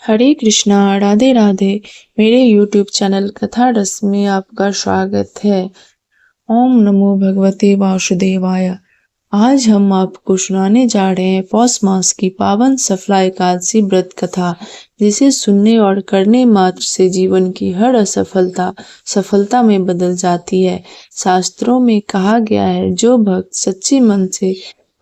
हरे कृष्णा, राधे राधे। मेरे YouTube channel कथा रस में आपका स्वागत है। ओम नमो भगवते वासुदेवाय। आज हम आपको सुनाने जा रहे हैं पौष मास की पावन सफला एकादशी व्रत कथा, जिसे सुनने और करने मात्र से जीवन की हर असफलता सफलता में बदल जाती है। शास्त्रों में कहा गया है, जो भक्त सच्चे मन से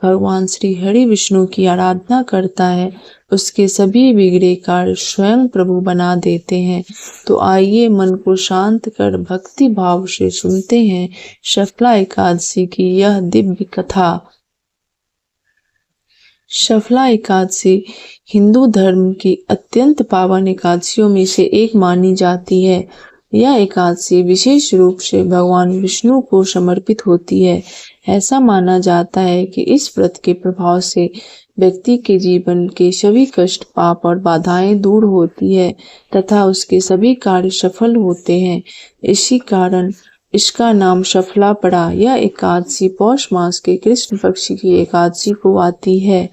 भगवान श्री हरि विष्णु की आराधना करता है, उसके सभी बिगड़े कार्य स्वयं प्रभु बना देते हैं। तो आइए मन को शांत कर भक्ति भाव से सुनते हैं सफला एकादशी की यह दिव्य कथा। सफला एकादशी हिंदू धर्म की अत्यंत पावन एकादशियों में से एक मानी जाती है। यह एकादशी विशेष रूप से भगवान विष्णु को समर्पित होती है। ऐसा माना जाता है कि इस व्रत के प्रभाव से व्यक्ति के जीवन के सभी कष्ट, पाप और बाधाएं दूर होती है तथा उसके सभी कार्य सफल होते हैं। इसी कारण इसका नाम सफला पड़ा। यह एकादशी पौष मास के कृष्ण पक्ष की एकादशी को आती है।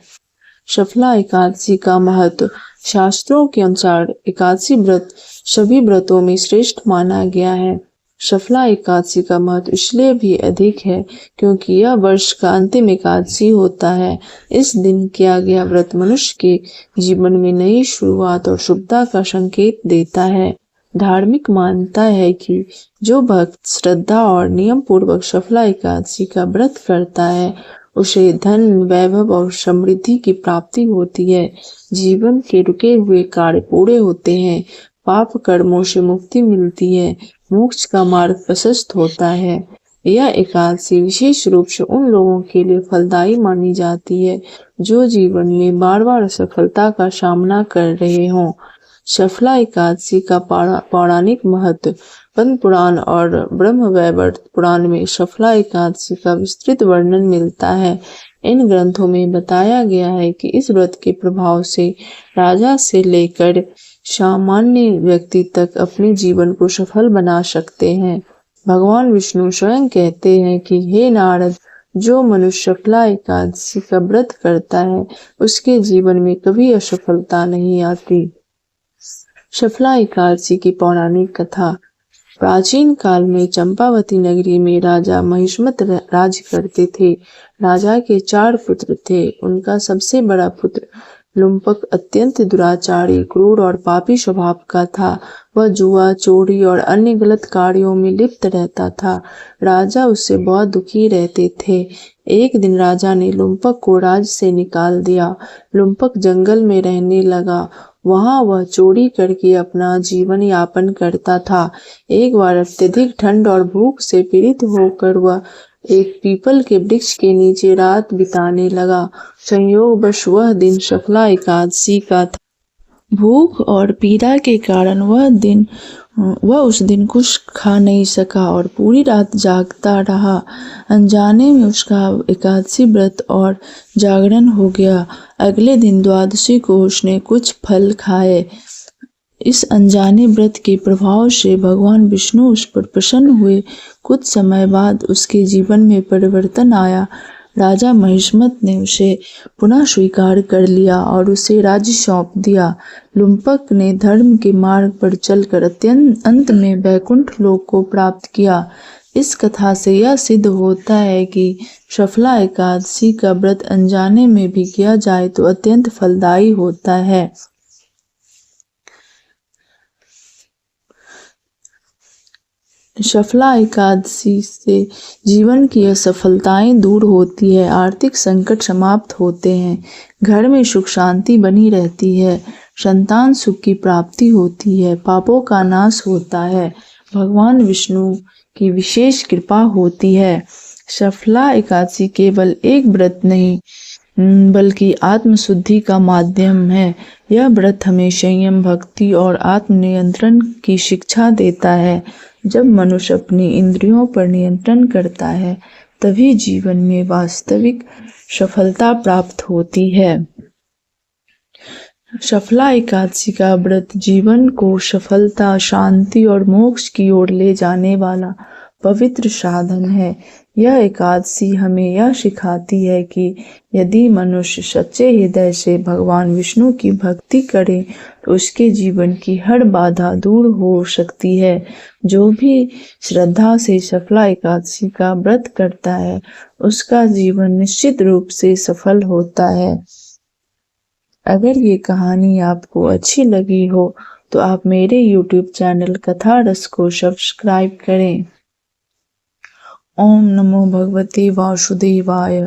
सफला एकादशी का महत्व। शास्त्रों के अनुसार एकादशी व्रत सभी व्रतों में श्रेष्ठ माना गया है। सफला एकादशी का महत्व इसलिए भी अधिक है क्योंकि यह वर्ष का अंतिम एकादशी होता है। इस दिन किया गया व्रत मनुष्य के जीवन में नई शुरुआत और शुभता का संकेत देता है। धार्मिक मान्यता है कि जो भक्त श्रद्धा और नियम पूर्वक सफला एकादशी का व्रत करता है, उसे धन, वैभव और समृद्धि की प्राप्ति होती है। जीवन के रुके हुए कार्य पूरे होते हैं। पाप कर्मों से मुक्ति मिलती है। मोक्ष का मार्ग प्रशस्त होता है। यह एकादशी विशेष रूप से उन लोगों के लिए फलदायी मानी जाती है जो जीवन में बार बार असफलता का सामना कर रहे हों। सफला एकादशी का पौराणिक महत्व। पद्म पुराण और ब्रह्मवैवर्त पुराण में सफला एकादशी का विस्तृत वर्णन मिलता है। इन ग्रंथों में बताया गया है कि इस व्रत के प्रभाव से राजा से लेकर सामान्य व्यक्ति तक अपने जीवन को सफल बना सकते हैं। भगवान विष्णु स्वयं कहते हैं कि हे नारद, जो मनुष्य सफला एकादशी का व्रत करता है, उसके जीवन में कभी असफलता नहीं आती। सफला एकादशी की पौराणिक कथा। प्राचीन काल में चंपावती नगरी में राजा महिष्मत राज्य करते थे। राजा के 4 पुत्र थे। उनका सबसे बड़ा पुत्र लुम्पक अत्यंत दुराचारी, क्रूर और पापी स्वभाव का था। वह जुआ, चोरी और अन्य गलत कार्यों में लिप्त रहता था। राजा उससे बहुत दुखी रहते थे। एक दिन राजा ने लुम्पक को राज्य से निकाल दिया। लुम्पक जंगल में रहने लगा। वहां वह चोरी करके अपना जीवन यापन करता था। एक बार अत्यधिक ठंड और भूख से पीड़ित होकर वह एक पीपल के वृक्ष के नीचे रात बिताने लगा। संयोगवश वह दिन सफला एकादशी का था। भूख और पीड़ा के कारण वह उस दिन कुछ खा नहीं सका और पूरी रात जागता रहा। अनजाने में उसका एकादशी व्रत और जागरण हो गया। अगले दिन द्वादशी को उसने कुछ फल खाए। इस अनजाने व्रत के प्रभाव से भगवान विष्णु उस पर प्रसन्न हुए। कुछ समय बाद उसके जीवन में परिवर्तन आया। राजा महिष्मत ने उसे पुनः स्वीकार कर लिया और उसे राज्य सौंप दिया। लुम्पक ने धर्म के मार्ग पर चलकर अंत में वैकुंठ लोक को प्राप्त किया। इस कथा से यह सिद्ध होता है कि सफला एकादशी का व्रत अनजाने में भी किया जाए तो अत्यंत फलदायी होता है। सफला एकादशी से जीवन की असफलताएं दूर होती है। आर्थिक संकट समाप्त होते हैं। घर में सुख शांति बनी रहती है। संतान सुख की प्राप्ति होती है। पापों का नाश होता है। भगवान विष्णु की विशेष कृपा होती है। सफला एकादशी केवल एक व्रत नहीं बल्कि आत्मशुद्धि का माध्यम है। यह व्रत हमें संयम, भक्ति और आत्मनियंत्रण की शिक्षा देता है। जब मनुष्य अपनी इंद्रियों पर नियंत्रण करता है, तभी जीवन में वास्तविक सफलता प्राप्त होती है। सफला एकादशी का व्रत जीवन को सफलता, शांति और मोक्ष की ओर ले जाने वाला पवित्र साधन है। यह एकादशी हमें यह सिखाती है कि यदि मनुष्य सच्चे हृदय से भगवान विष्णु की भक्ति करे तो उसके जीवन की हर बाधा दूर हो सकती है। जो भी श्रद्धा से सफला एकादशी का व्रत करता है उसका जीवन निश्चित रूप से सफल होता है। अगर ये कहानी आपको अच्छी लगी हो तो आप मेरे YouTube चैनल कथा रस को सब्सक्राइब करें। ओम नमो भगवते वासुदेवाय।